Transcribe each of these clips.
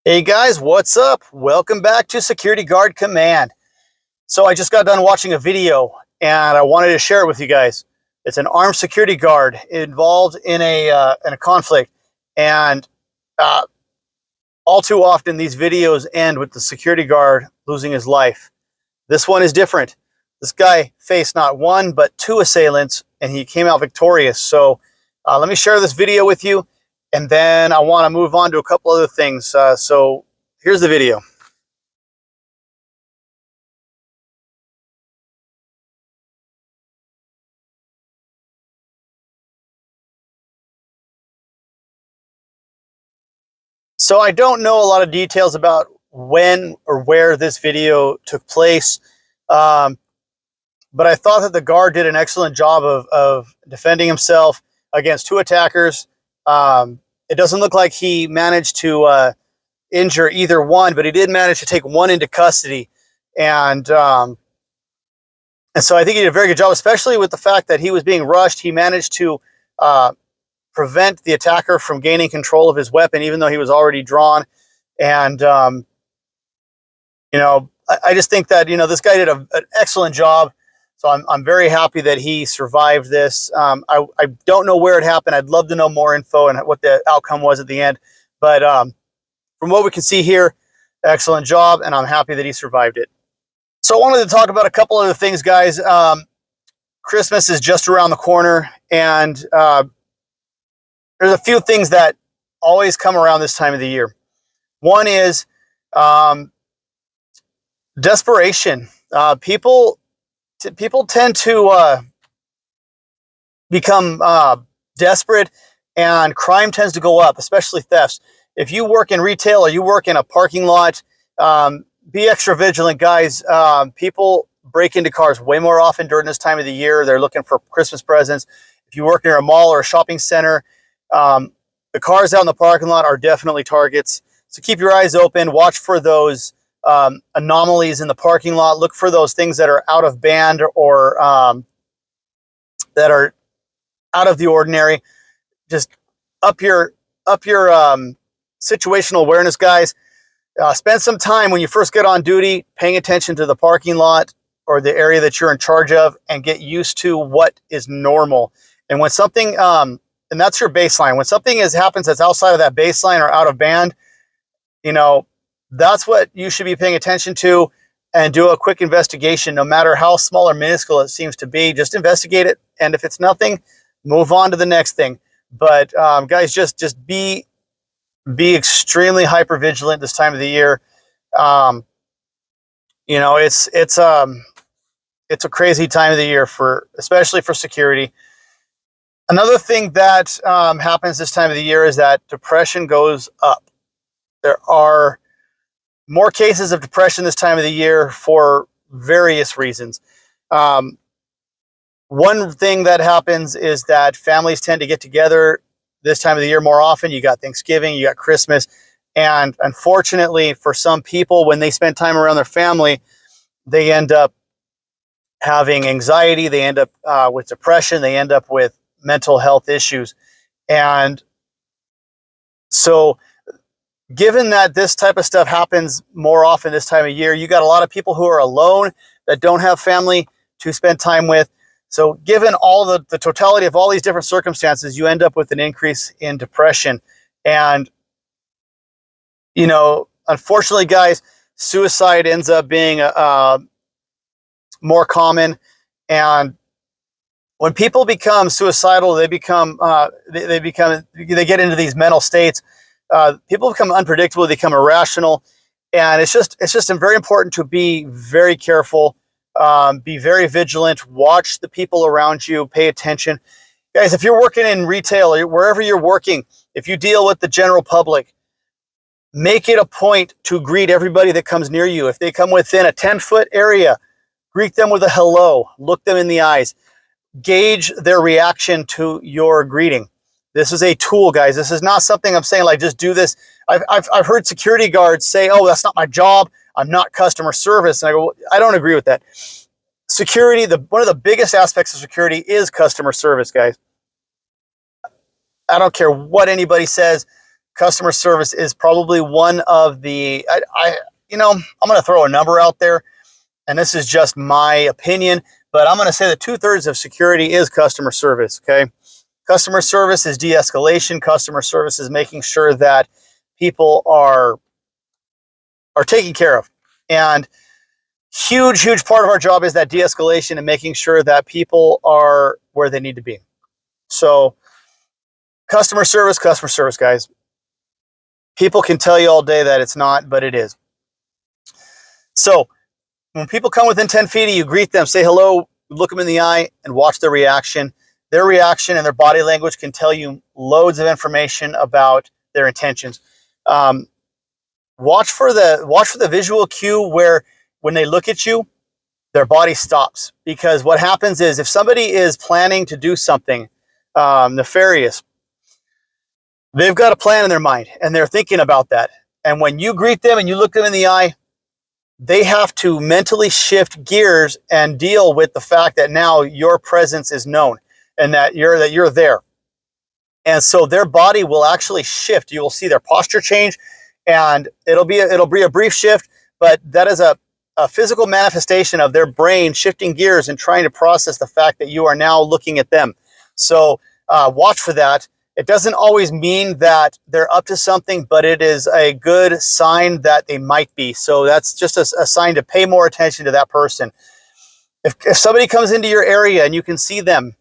Hey guys, what's up? Welcome back to Security Guard Command. So I just got done watching a video and I wanted to share it with you guys. It's an armed security guard involved in a conflict, and uh, all too often these videos end with the security guard losing his life. This one is different. This guy faced not one but two assailants, and he came out victorious. So let me share this video with you, and then I want to move on to a couple other things. So here's the video. So I don't know a lot of details about when or where this video took place, um, but I thought that the guard did an excellent job of defending himself against two attackers. It doesn't look like he managed to injure either one, but he did manage to take one into custody, and and so I think he did a very good job, especially with the fact that he was being rushed. He managed to uh, prevent the attacker from gaining control of his weapon, even though he was already drawn. And I just think that this guy did an excellent job. So I'm very happy that he survived this. I don't know where it happened. I'd love to know more info and what the outcome was at the end. But from what we can see here, excellent job, and I'm happy that he survived it. So I wanted to talk about a couple other things, guys. Christmas is just around the corner, and there's a few things that always come around this time of the year. One is desperation. People tend to become desperate, and crime tends to go up, especially thefts. If you work in retail or you work in a parking lot, be extra vigilant, guys. People break into cars way more often during this time of the year. They're looking for Christmas presents. If you work near a mall or a shopping center, the cars out in the parking lot are definitely targets. So keep your eyes open. Watch for those anomalies in the parking lot. Look for those things that are out of band or that are out of the ordinary. Just up your situational awareness, guys. Spend some time when you first get on duty paying attention to the parking lot or the area that you're in charge of, and get used to what is normal. And when something and that's your baseline. When something happens that's outside of that baseline or out of band, that's what you should be paying attention to, and do a quick investigation. No matter how small or minuscule it seems to be, just investigate it. And if it's nothing, move on to the next thing. But guys, just be extremely hyper vigilant this time of the year. It's a crazy time of the year especially for security. Another thing that happens this time of the year is that depression goes up. There are more cases of depression this time of the year for various reasons. One thing that happens is that families tend to get together this time of the year more often. You got Thanksgiving, you got Christmas, and unfortunately for some people, when they spend time around their family, they end up having anxiety, they end up with depression, they end up with mental health issues. And so given that this type of stuff happens more often this time of year, you got a lot of people who are alone that don't have family to spend time with. So given all the totality of all these different circumstances, you end up with an increase in depression. And, unfortunately, guys, suicide ends up being more common. And when people become suicidal, they get into these mental states. People become unpredictable, they become irrational, and it's just very important to be very careful, be very vigilant, watch the people around you, pay attention, guys. If you're working in retail or wherever you're working, if you deal with the general public, make it a point to greet everybody that comes near you. If they come within a 10-foot area, greet them with a hello, look them in the eyes, gauge their reaction to your greeting. This is a tool, guys. This is not something I'm saying like just do this. I've heard security guards say, "Oh, that's not my job. I'm not customer service." And I go, I don't agree with that. Security, one of the biggest aspects of security is customer service, guys. I don't care what anybody says. customer service is probably one of the, I'm going to throw a number out there, and this is just my opinion, but I'm going to say that 2/3 of security is customer service. Okay. Customer service is de-escalation. Customer service is making sure that people are taken care of. And huge part of our job is that de-escalation and making sure that people are where they need to be. So customer service, guys. People can tell you all day that it's not, but it is. So when people come within 10 feet of you, greet them, say hello, look them in the eye, and watch their reaction. Their reaction and their body language can tell you loads of information about their intentions. Watch for the visual cue where when they look at you, their body stops. Because what happens is if somebody is planning to do something nefarious, they've got a plan in their mind and they're thinking about that. And when you greet them and you look them in the eye, they have to mentally shift gears and deal with the fact that now your presence is known and that you're there. And so their body will actually shift. You will see their posture change, and it'll be a brief shift, but that is a physical manifestation of their brain shifting gears and trying to process the fact that you are now looking at them. So watch for that. It doesn't always mean that they're up to something, but it is a good sign that they might be. So that's just a sign to pay more attention to that person. If somebody comes into your area and you can see them,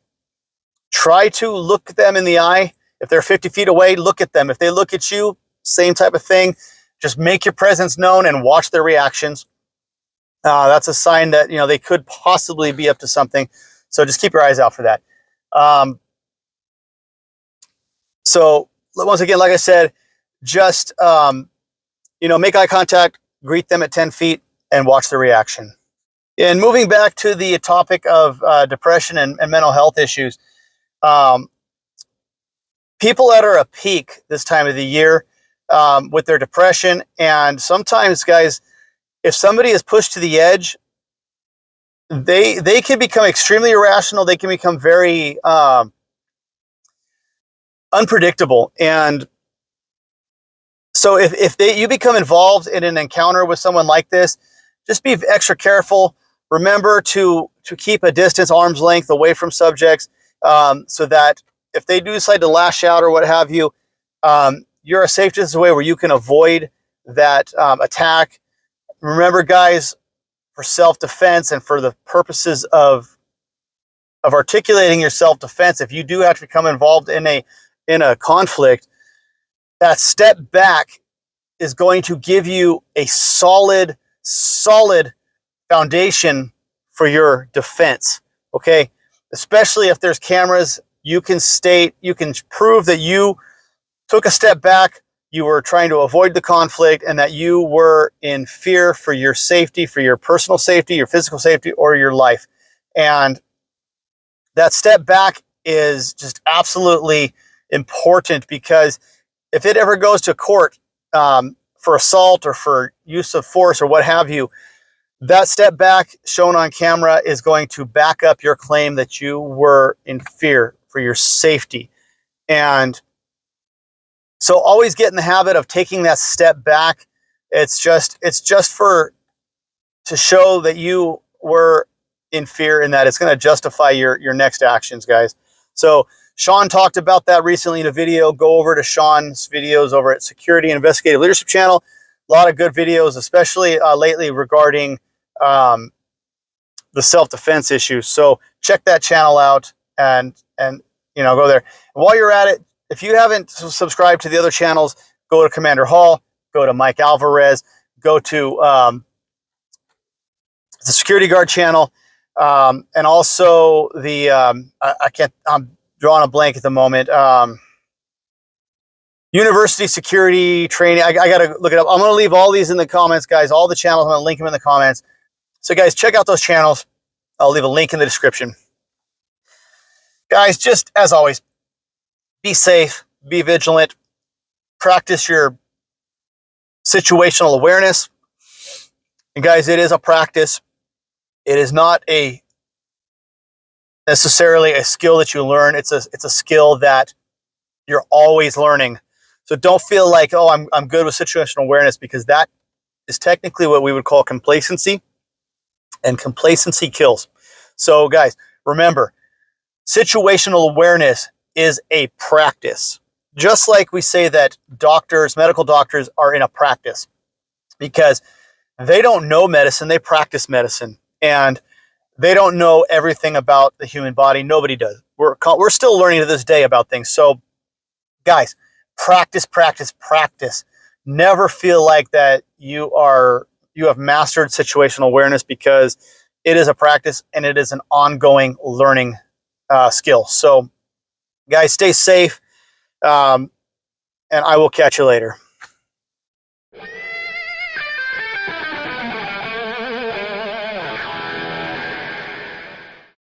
try to look them in the eye. If they're 50 feet away, look at them. If they look at you, same type of thing. Just make your presence known and watch their reactions. That's a sign that they could possibly be up to something. So just keep your eyes out for that. So once again, like I said, just make eye contact, greet them at 10 feet, and watch their reaction. And moving back to the topic of depression and mental health issues, people that are at a peak this time of the year with their depression, and sometimes, guys, if somebody is pushed to the edge, they can become extremely irrational. They can become very unpredictable. And so if you become involved in an encounter with someone like this, just be extra careful. Remember to keep a distance, arm's length away from subjects, so that if they do decide to lash out or what have you, you're a safe distance away where you can avoid that attack. Remember, guys, for self-defense and for the purposes of articulating your self-defense, if you do have to become involved in a conflict, that step back is going to give you a solid foundation for your defense. Okay, especially if there's cameras, you can prove that you took a step back, you were trying to avoid the conflict, and that you were in fear for your safety, for your personal safety, your physical safety, or your life. And that step back is just absolutely important, because if it ever goes to court for assault or for use of force or what have you, that step back shown on camera is going to back up your claim that you were in fear for your safety. And so always get in the habit of taking that step back. It's just to show that you were in fear, and that it's going to justify your next actions, guys. So Sean talked about that recently in a video. Go over to Sean's videos over at Security and Investigative Leadership channel. A lot of good videos, especially lately regarding the self-defense issues. So check that channel out and go there. And while you're at it, if you haven't subscribed to the other channels, go to Commander Hall, go to Mike Alvarez, go to the Security Guard channel, and also the I'm drawing a blank at the moment. University Security Training. I got to look it up. I'm going to leave all these in the comments, guys. All the channels, I'm going to link them in the comments. So, guys, check out those channels. I'll leave a link in the description. Guys, just as always, be safe, be vigilant, practice your situational awareness. And, guys, it is a practice. It is not necessarily a skill that you learn. It's a skill that you're always learning. So don't feel like, oh, I'm good with situational awareness, because that is technically what we would call complacency, and complacency kills. So guys, remember, situational awareness is a practice. Just like we say that doctors, medical doctors, are in a practice, because they don't know medicine, they practice medicine. And they don't know everything about the human body. Nobody does. We're still learning to this day about things. So guys, practice, practice, practice. Never feel like that you have mastered situational awareness, because it is a practice and it is an ongoing learning skill. So guys, stay safe, and I will catch you later.